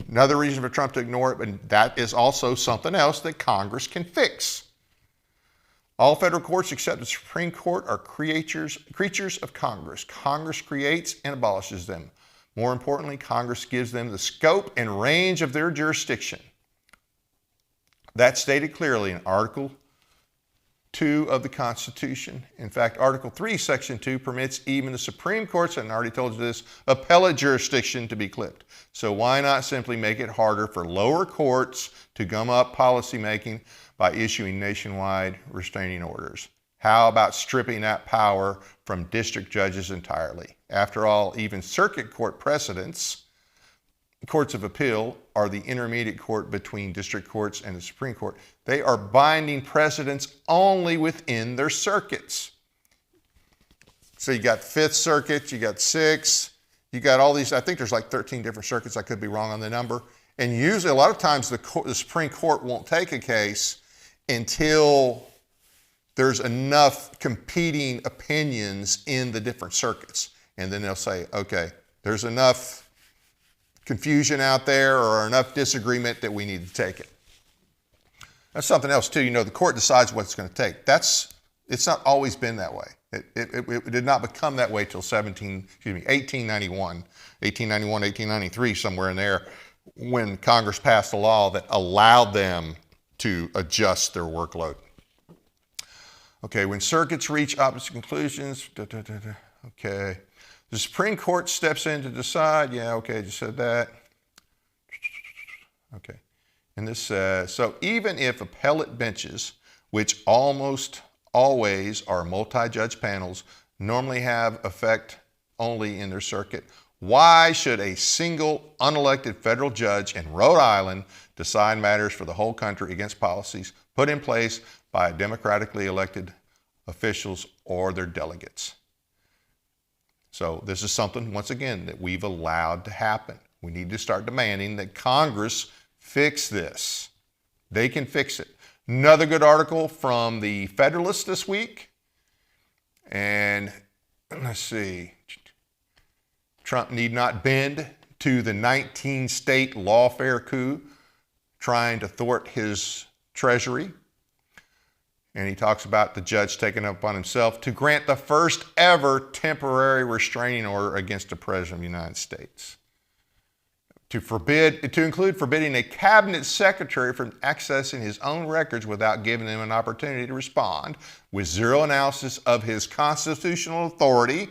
Another reason for Trump to ignore it, but that is also something else that Congress can fix. All federal courts except the Supreme Court are creatures of Congress. Congress creates and abolishes them. More importantly, Congress gives them the scope and range of their jurisdiction. That's stated clearly in Article 2 of the Constitution. In fact, Article 3, Section 2 permits even the Supreme Court's, and I already told you this, appellate jurisdiction to be clipped. So why not simply make it harder for lower courts to gum up policymaking by issuing nationwide restraining orders? How about stripping that power from district judges entirely? After all, even circuit court precedents, courts of appeal, are the intermediate court between district courts and the Supreme Court. They are binding precedents only within their circuits. So you got Fifth Circuit, you got 6th, you got all these, I think there's like 13 different circuits, I could be wrong on the number. And usually, a lot of times, the Supreme Court won't take a case until there's enough competing opinions in the different circuits. And then they'll say, okay, there's enough confusion out there or enough disagreement that we need to take it. That's something else too. You know, the court decides what it's going to take. It's not always been that way. It did not become that way till 1891, 1893, somewhere in there, when Congress passed a law that allowed them to adjust their workload. Okay, when circuits reach opposite conclusions, okay. The Supreme Court steps in to decide. Yeah, okay, I just said that. Okay. And this says, so even if appellate benches, which almost always are multi-judge panels, normally have effect only in their circuit, why should a single unelected federal judge in Rhode Island decide matters for the whole country against policies put in place by democratically elected officials or their delegates? So this is something, once again, that we've allowed to happen. We need to start demanding that Congress fix this. They can fix it. Another good article from the Federalist this week. And let's see. Trump need not bend to the 19-state lawfare coup trying to thwart his treasury. And he talks about the judge taking it upon himself to grant the first ever temporary restraining order against the President of the United States. to include forbidding a cabinet secretary from accessing his own records without giving him an opportunity to respond, with zero analysis of his constitutional authority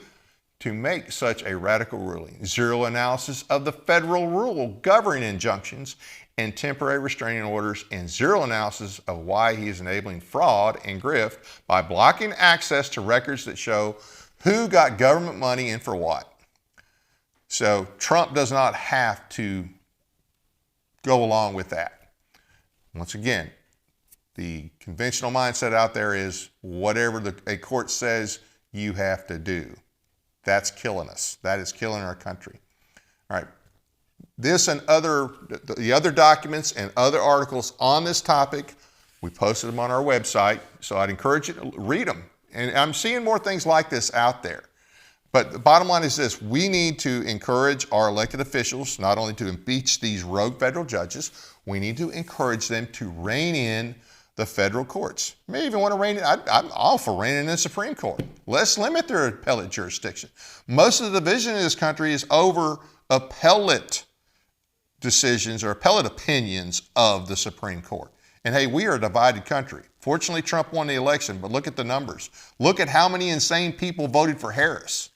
to make such a radical ruling, zero analysis of the federal rule governing injunctions and temporary restraining orders, and zero analysis of why he is enabling fraud and grift by blocking access to records that show who got government money and for what. So Trump does not have to go along with that. Once again, the conventional mindset out there is whatever a court says, you have to do. That's killing us. That is killing our country. All right. This and the other documents and other articles on this topic, we posted them on our website, so I'd encourage you to read them. And I'm seeing more things like this out there. But the bottom line is this: we need to encourage our elected officials not only to impeach these rogue federal judges, we need to encourage them to rein in the federal courts. You may even want to rein in, I'm all for reining in the Supreme Court. Let's limit their appellate jurisdiction. Most of the division in this country is over appellate decisions or appellate opinions of the Supreme Court. And hey, we are a divided country. Fortunately, Trump won the election, but look at the numbers. Look at how many insane people voted for Harris.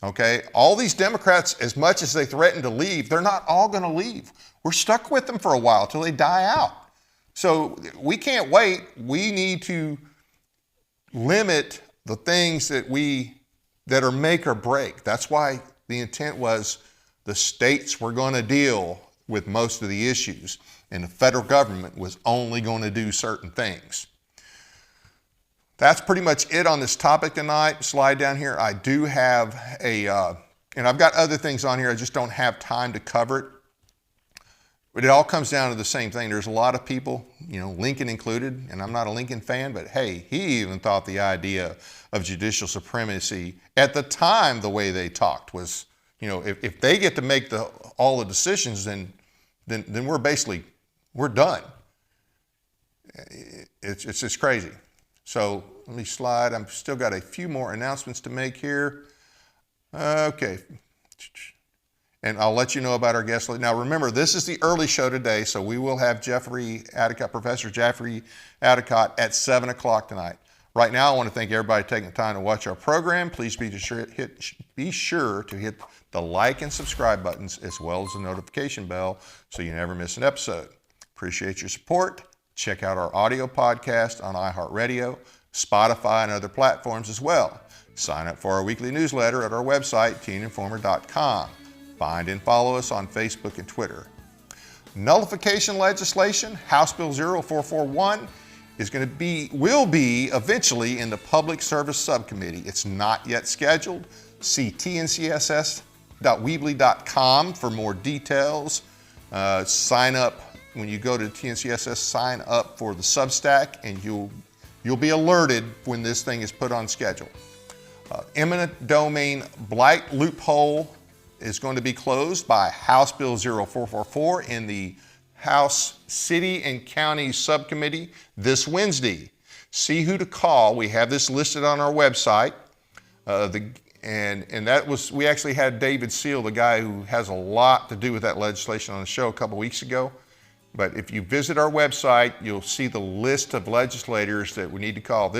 Okay, all these Democrats, as much as they threaten to leave, they're not all going to leave. We're stuck with them for a while till they die out. So we can't wait. We need to limit the things that are make or break. That's why the intent was the states were going to deal with most of the issues, and the federal government was only going to do certain things. That's pretty much it on this topic tonight. Slide down here. I do have and I've got other things on here. I just don't have time to cover it. But it all comes down to the same thing. There's a lot of people, Lincoln included, and I'm not a Lincoln fan, but hey, he even thought the idea of judicial supremacy at the time, the way they talked was, if they get to make all the decisions, then we're done. It's just crazy. So let me slide. I've still got a few more announcements to make here. Okay. And I'll let you know about our guest. Now remember, this is the early show today, so we will have Professor Jeffrey Adicott at 7 o'clock tonight. Right now, I want to thank everybody taking the time to watch our program. Please be sure to hit the like and subscribe buttons as well as the notification bell so you never miss an episode. Appreciate your support. Check out our audio podcast on iHeartRadio, Spotify, and other platforms as well. Sign up for our weekly newsletter at our website, teeninformer.com. Find and follow us on Facebook and Twitter. Nullification legislation, House Bill 0441, will be eventually in the Public Service Subcommittee. It's not yet scheduled. See tncss.weebly.com for more details. Sign up when you go to TNCSS. Sign up for the Substack, and you'll be alerted when this thing is put on schedule. Eminent domain blight loophole is going to be closed by House Bill 0444 in the House City and County Subcommittee this Wednesday. See who to call. We have this listed on our website. We actually had David Seal, the guy who has a lot to do with that legislation, on the show a couple weeks ago. But if you visit our website, you'll see the list of legislators that we need to call.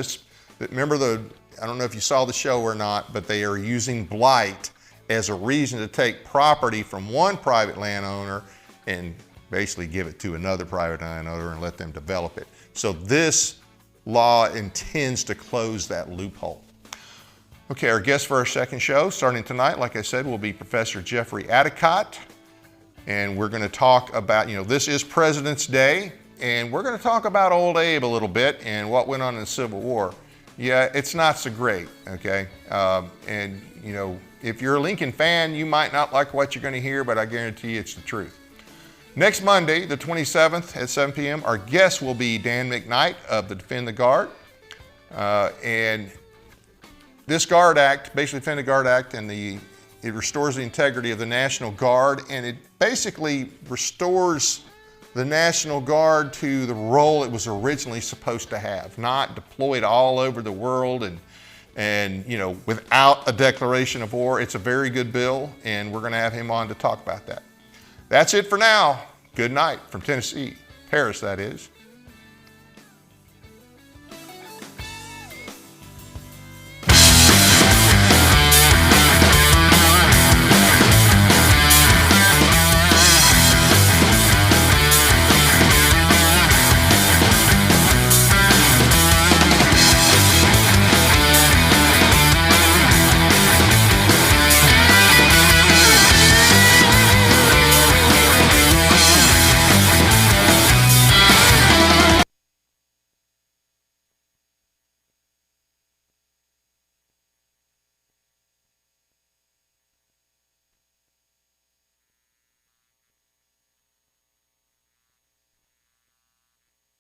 Remember I don't know if you saw the show or not, but they are using blight as a reason to take property from one private landowner and basically give it to another private landowner and let them develop it. So this law intends to close that loophole. Okay, our guest for our second show, starting tonight, like I said, will be Professor Jeffrey Adicott. And we're going to talk about, this is President's Day, and we're going to talk about old Abe a little bit and what went on in the Civil War. Yeah, it's not so great, okay? If you're a Lincoln fan, you might not like what you're going to hear, but I guarantee you it's the truth. Next Monday, the 27th at 7 p.m., our guest will be Dan McKnight of the Defend the Guard. And this Guard Act, basically Defend the Guard Act, and it restores the integrity of the National Guard, and it basically restores the National Guard to the role it was originally supposed to have, not deployed all over the world and without a declaration of war. It's a very good bill, and we're going to have him on to talk about that. That's it for now. Good night from Tennessee, Paris, that is.